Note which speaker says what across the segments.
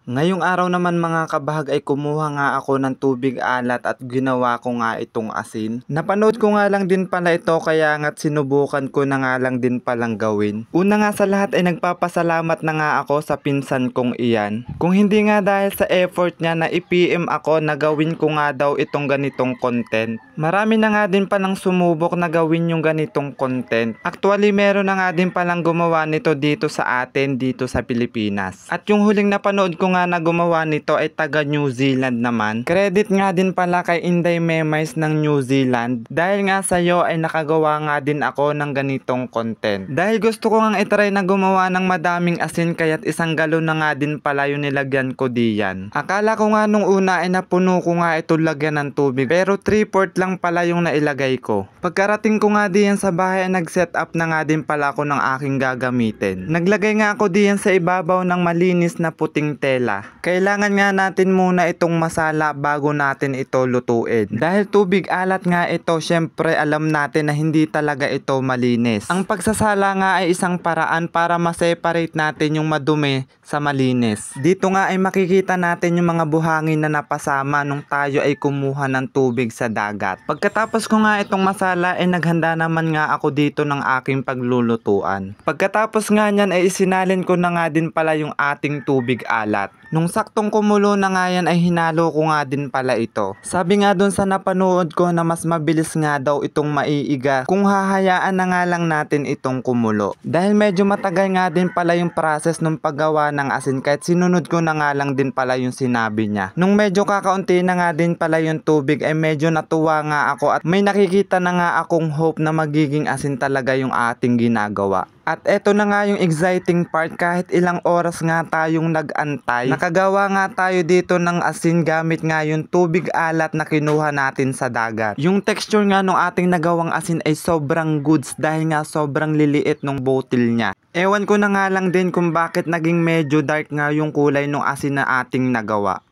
Speaker 1: Ngayong araw naman mga kabahag ay kumuha nga ako ng tubig alat at ginawa ko nga itong asin. Napanood ko nga lang din pala ito kaya nga't sinubukan ko na nga lang din palang gawin. Una nga sa lahat ay nagpapasalamat na nga ako sa pinsan kong iyan. Kung hindi nga dahil sa effort niya na i-PM ako na gawin ko nga daw itong ganitong content. Marami na nga din palang sumubok na gawin yung ganitong content. Actually meron na nga din palang gumawa nito dito sa atin dito sa Pilipinas. At yung huling napanood ko nga na gumawa nito ay taga New Zealand naman. Credit nga din pala kay Inday Memes ng New Zealand dahil nga sa'yo ay nakagawa nga din ako ng ganitong content. Dahil gusto ko nga itry na gumawa ng madaming asin kaya't isang galon na nga din pala yung nilagyan ko diyan. Akala ko nga nung una ay napuno ko nga ito lagyan ng tubig pero 3/4 lang pala yung nailagay ko. Pagkarating ko nga diyan sa bahay ay nag-set up na nga din pala ako ng aking gagamitin. Naglagay nga ako diyan sa ibabaw ng malinis na puting tela. Kailangan nga natin muna itong masala bago natin ito lutuin. Dahil tubig alat nga ito, syempre alam natin na hindi talaga ito malinis. Ang pagsasala nga ay isang paraan para ma-separate natin yung madumi sa malinis. Dito nga ay makikita natin yung mga buhangin na napasama nung tayo ay kumuha ng tubig sa dagat. Pagkatapos ko nga itong masala ay naghanda naman nga ako dito ng aking paglulutuan. Pagkatapos nga niyan ay isinalin ko na nga din pala yung ating tubig alat. Nung saktong kumulo na nga yan ay hinalo ko nga din pala ito. Sabi nga dun sa napanood ko na mas mabilis nga daw itong maiiga kung hahayaan na nga lang natin itong kumulo. Dahil medyo matagal nga din pala yung process nung paggawa ng asin kahit sinunod ko na nga lang din pala yung sinabi niya. Nung medyo kakaunti na nga din pala yung tubig ay medyo natuwa nga ako at may nakikita na nga akong hope na magiging asin talaga yung ating ginagawa. At eto na nga yung exciting part, kahit ilang oras nga tayong nag-antay. Nakagawa nga tayo dito ng asin gamit nga yung tubig alat na kinuha natin sa dagat. Yung texture nga ng ating nagawang asin ay sobrang goods dahil nga sobrang liliit ng bottle niya. Ewan ko na nga lang din kung bakit naging medyo dark nga yung kulay ng asin na ating nagawa.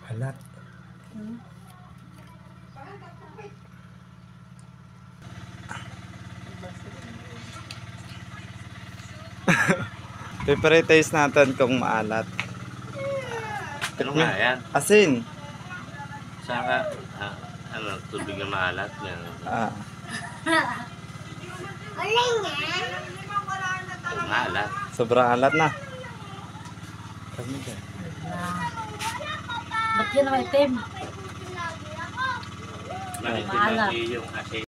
Speaker 1: Halat. Pre-taste natin kung maalat.
Speaker 2: Ano nga yan?
Speaker 1: Asin.
Speaker 2: Saka, tubig na maalat. Yan. Maalat.
Speaker 1: Sobrang alat na.
Speaker 3: Ba't yan ang itim?
Speaker 2: Maalat. Yung asin.